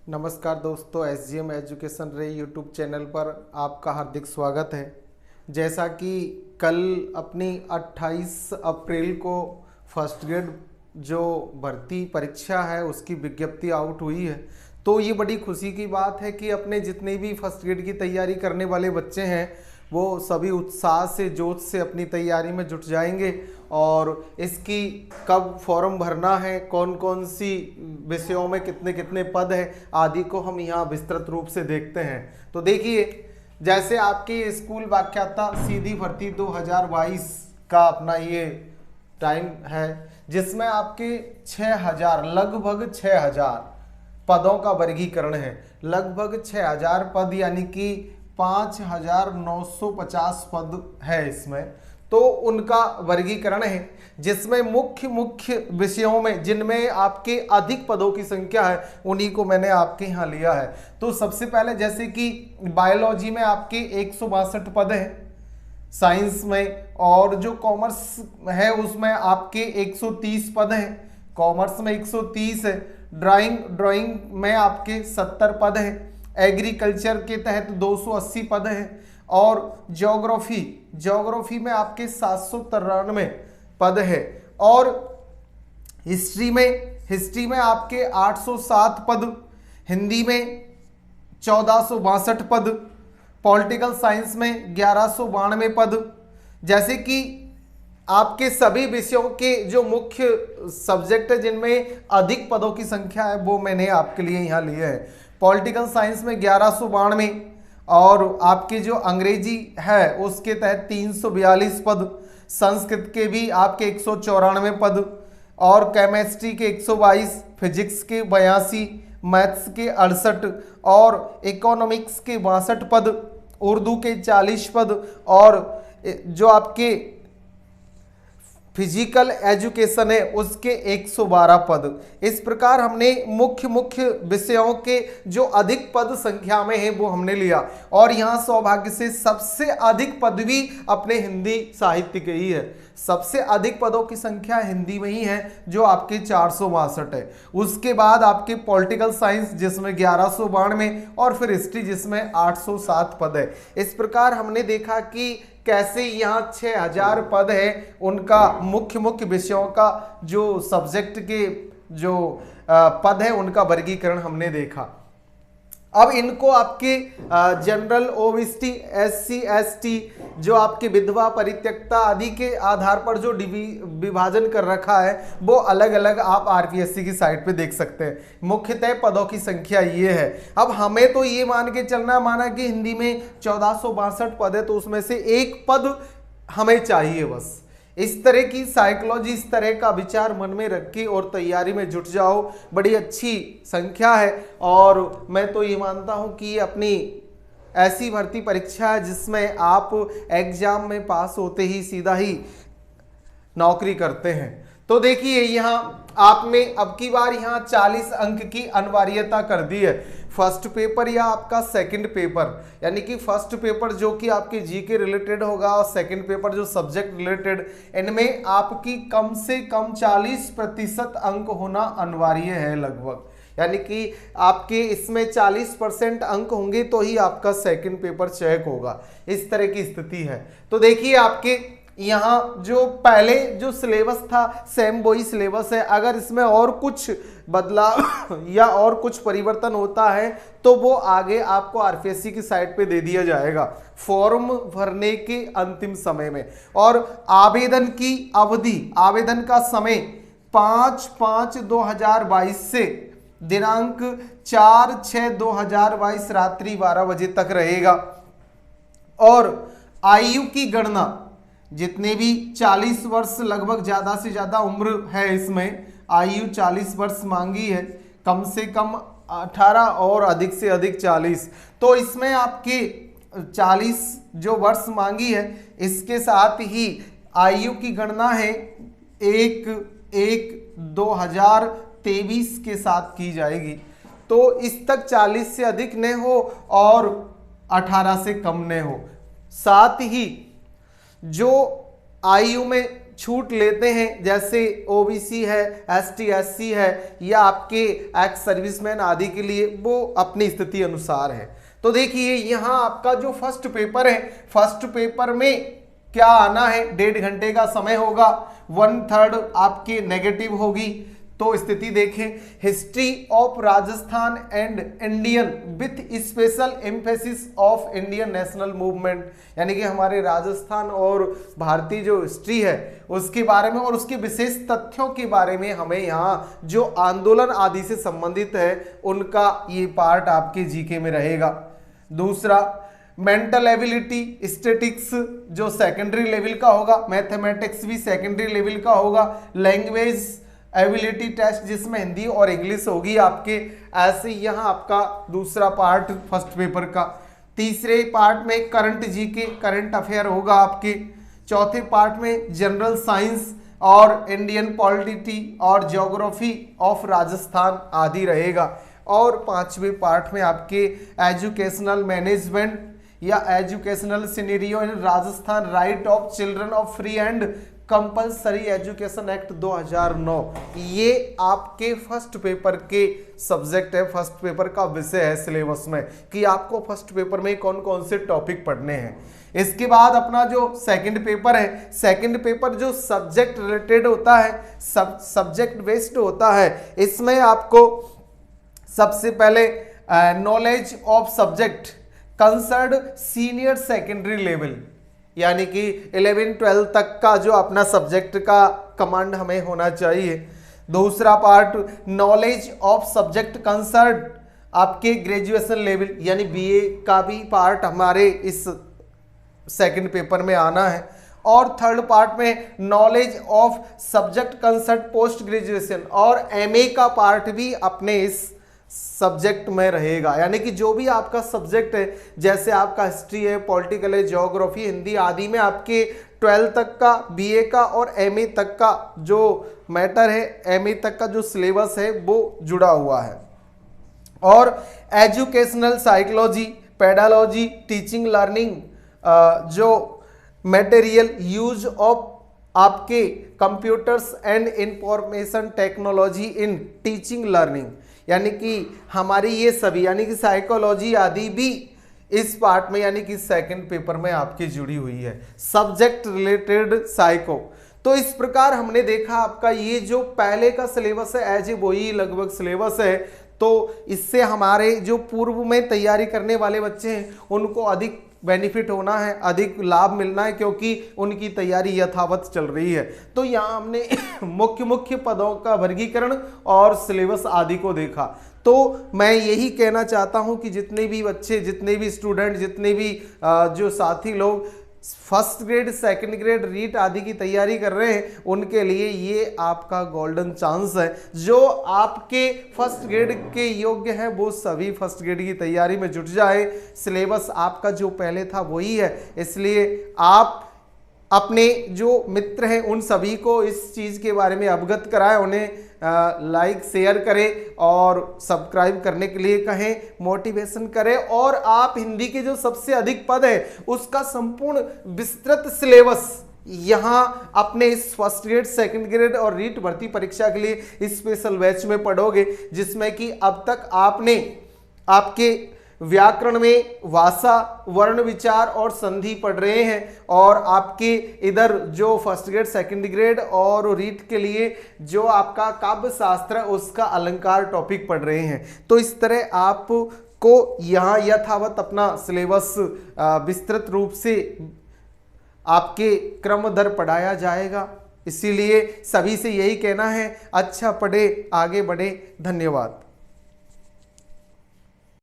नमस्कार दोस्तों, SGM education रे यूट्यूब चैनल पर आपका हार्दिक स्वागत है। जैसा कि कल अपनी 28 अप्रैल को फर्स्ट ग्रेड जो भर्ती परीक्षा है उसकी विज्ञप्ति आउट हुई है, तो ये बड़ी खुशी की बात है कि अपने जितने भी फर्स्ट ग्रेड की तैयारी करने वाले बच्चे हैं वो सभी उत्साह से जोश से अपनी तैयारी में जुट जाएंगे। और इसकी कब फॉर्म भरना है, कौन कौन सी विषयों में कितने कितने पद हैं आदि को हम यहाँ विस्तृत रूप से देखते हैं। तो देखिए, जैसे आपकी स्कूल व्याख्याता सीधी भर्ती 2022 का अपना ये टाइम है, जिसमें आपके 6000 लगभग 6000 पदों का वर्गीकरण है। लगभग 6000 पद यानी कि 5950 पद है इसमें, तो उनका वर्गीकरण है, जिसमें मुख्य मुख्य विषयों में जिनमें आपके अधिक पदों की संख्या है उन्हीं को मैंने आपके यहाँ लिया है। तो सबसे पहले जैसे कि बायोलॉजी में आपके 162 पद हैं, साइंस में, और जो कॉमर्स है उसमें आपके 130 पद हैं, कॉमर्स में 130 है। ड्राइंग में आपके 70 पद हैं, एग्रीकल्चर के तहत 280 पद हैं, और ज्योग्राफी में आपके 793 पद है, और हिस्ट्री में आपके 807 पद, हिंदी में 1462 पद, पॉलिटिकल साइंस में 1192 पद। जैसे कि आपके सभी विषयों के जो मुख्य सब्जेक्ट है जिनमें अधिक पदों की संख्या है वो मैंने आपके लिए यहाँ लिए है। पॉलिटिकल साइंस में 1192, और आपकी जो अंग्रेजी है उसके तहत 342 पद, संस्कृत के भी आपके 194 पद, और केमिस्ट्री के 122, फिजिक्स के 82, मैथ्स के 68, और इकोनॉमिक्स के 62 पद, उर्दू के 40 पद, और जो आपके फिजिकल एजुकेशन है उसके 112 पद। इस प्रकार हमने मुख्य मुख्य विषयों के जो अधिक पद संख्या में है वो हमने लिया, और यहाँ सौभाग्य से सबसे अधिक पद भी अपने हिंदी साहित्य के ही है। सबसे अधिक पदों की संख्या हिंदी में ही है जो आपके 462 है। उसके बाद आपके पॉलिटिकल साइंस जिसमें 1192, और फिर हिस्ट्री जिसमें 807 पद है। इस प्रकार हमने देखा कि कैसे यहाँ 6000 पद है, उनका मुख्य मुख्य विषयों का जो सब्जेक्ट के जो पद है उनका वर्गीकरण हमने देखा। अब इनको आपके जनरल, ओबीसी, SC ST, जो आपके विधवा, परित्यक्ता आदि के आधार पर जो विभाजन कर रखा है वो अलग अलग आप RPSC की साइट पे देख सकते हैं। मुख्यतः पदों की संख्या ये है। अब हमें तो ये मान के चलना, माना कि हिंदी में 1462 पद है तो उसमें से एक पद हमें चाहिए बस। इस तरह की साइकोलॉजी, इस तरह का विचार मन में रख के और तैयारी में जुट जाओ। बड़ी अच्छी संख्या है, और मैं तो ये मानता हूँ कि ये अपनी ऐसी भर्ती परीक्षा है जिसमें आप एग्जाम में पास होते ही सीधा ही नौकरी करते हैं। तो देखिए, यहाँ आपने अब की बार यहाँ 40 अंक की अनिवार्यता कर दी है। फर्स्ट पेपर या आपका सेकंड पेपर, यानी कि फर्स्ट पेपर जो कि आपके जी के रिलेटेड होगा और सेकंड पेपर जो सब्जेक्ट रिलेटेड, इनमें आपकी कम से कम 40% अंक होना अनिवार्य है लगभग। यानी कि आपके इसमें 40% अंक होंगे तो ही आपका सेकंड पेपर चेक होगा। इस तरह की स्थिति है। तो देखिए, आपके यहाँ जो पहले जो सिलेबस था सेम वही सिलेबस है। अगर इसमें और कुछ बदलाव या और कुछ परिवर्तन होता है तो वो आगे आपको RPSC की साइट पे दे दिया जाएगा फॉर्म भरने के अंतिम समय में। और आवेदन की अवधि, आवेदन का समय 5/5/2022 से दिनांक 4/6/2022 रात्रि 12 बजे तक रहेगा। और आयु की गणना, जितने भी 40 वर्ष लगभग ज़्यादा से ज़्यादा उम्र है इसमें, आयु 40 वर्ष मांगी है, कम से कम 18 और अधिक से अधिक 40। तो इसमें आपके 40 जो वर्ष मांगी है, इसके साथ ही आयु की गणना है 1/1/2023 के साथ की जाएगी। तो इस तक 40 से अधिक न हो और 18 से कम न हो। साथ ही जो आयु में छूट लेते हैं, जैसे ओबीसी है, एसटी एससी है या आपके एक्स सर्विसमैन आदि के लिए, वो अपनी स्थिति अनुसार है। तो देखिए यहाँ आपका जो फर्स्ट पेपर है, फर्स्ट पेपर में क्या आना है, 1.5 घंटे का समय होगा, 1/3 आपकी नेगेटिव होगी। तो स्थिति देखें, history of Rajasthan and Indian with special emphasis of Indian national movement, यानी कि हमारे राजस्थान और भारतीय जो हिस्ट्री है उसके बारे में और उसके विशेष तथ्यों के बारे में हमें यहाँ जो आंदोलन आदि से संबंधित है उनका ये पार्ट आपके जीके में रहेगा। दूसरा, मेंटल एबिलिटी स्टैटिक्स जो सेकेंडरी लेवल का होगा, मैथमेटिक्स भी सेकेंडरी लेवल का होगा, लैंग्वेज एबिलिटी टेस्ट जिसमें हिंदी और इंग्लिश होगी आपके। ऐसे यहाँ आपका दूसरा पार्ट फर्स्ट पेपर का। तीसरे पार्ट में करंट जीके, करंट अफेयर होगा आपके। चौथे पार्ट में जनरल साइंस और इंडियन पॉलिटी और ज्योग्राफी ऑफ राजस्थान आदि रहेगा। और पांचवें पार्ट में आपके एजुकेशनल मैनेजमेंट या educational scenario in Rajasthan, right of children of free and compulsory education act 2009, ये आपके फर्स्ट पेपर के सब्जेक्ट है, फर्स्ट पेपर का विषय है सिलेबस में कि आपको फर्स्ट पेपर में कौन कौन से टॉपिक पढ़ने हैं। इसके बाद अपना जो सेकंड पेपर है, सेकंड पेपर जो सब्जेक्ट रिलेटेड होता है, सब्जेक्ट बेस्ड होता है, इसमें आपको सबसे पहले knowledge of subject concern senior secondary level, यानी कि 11-12 तक का जो अपना सब्जेक्ट का कमांड हमें होना चाहिए। दूसरा part knowledge of subject concern आपके ग्रेजुएशन लेवल, यानी बीए का भी पार्ट हमारे इस सेकंड पेपर में आना है। और थर्ड पार्ट में knowledge of subject concern post graduation और एमए का पार्ट भी अपने इस सब्जेक्ट में रहेगा, यानी कि जो भी आपका सब्जेक्ट है, जैसे आपका हिस्ट्री है, पॉलिटिकल है, ज्योग्राफी, हिंदी आदि में आपके 12 तक का बीए का और एमए तक का जो मैटर है, एमए तक का जो सिलेबस है वो जुड़ा हुआ है। और educational psychology, pedology, teaching learning, जो मटेरियल यूज ऑफ आपके computers and information technology in teaching learning, यानी कि हमारी ये सभी यानी कि साइकोलॉजी आदि भी इस पार्ट में यानी कि सेकंड पेपर में आपकी जुड़ी हुई है, सब्जेक्ट रिलेटेड साइको। तो इस प्रकार हमने देखा आपका ये जो पहले का सिलेबस है एज ए वही लगभग सिलेबस है। तो इससे हमारे जो पूर्व में तैयारी करने वाले बच्चे हैं उनको अधिक बेनिफिट होना है, अधिक लाभ मिलना है, क्योंकि उनकी तैयारी यथावत चल रही है। तो यहाँ हमने मुख्य मुख्य पदों का वर्गीकरण और सिलेबस आदि को देखा। तो मैं यही कहना चाहता हूँ कि जितने भी बच्चे, जितने भी स्टूडेंट, जितने भी जो साथी लोग first grade, second grade, REET आदि की तैयारी कर रहे हैं, उनके लिए ये आपका गोल्डन चांस है। जो आपके फर्स्ट ग्रेड के योग्य हैं वो सभी फर्स्ट ग्रेड की तैयारी में जुट जाए। सिलेबस आपका जो पहले था वही है, इसलिए आप अपने जो मित्र हैं उन सभी को इस चीज़ के बारे में अवगत कराएं, उन्हें लाइक शेयर करें और सब्सक्राइब करने के लिए कहें, मोटिवेशन करें। और आप हिंदी के जो सबसे अधिक पद है उसका संपूर्ण विस्तृत सिलेबस यहाँ अपने इस फर्स्ट ग्रेड, सेकंड ग्रेड और रीट भर्ती परीक्षा के लिए स्पेशल बैच में पढ़ोगे, जिसमें कि अब तक आपने आपके व्याकरण में भाषा, वर्ण विचार और संधि पढ़ रहे हैं, और आपके इधर जो फर्स्ट ग्रेड, सेकंड ग्रेड और रीट के लिए जो आपका काव्य शास्त्र है उसका अलंकार टॉपिक पढ़ रहे हैं। तो इस तरह आप को यहाँ यथावत अपना सिलेबस विस्तृत रूप से आपके क्रमदर पढ़ाया जाएगा। इसीलिए सभी से यही कहना है, अच्छा पढ़े, आगे बढ़े। धन्यवाद।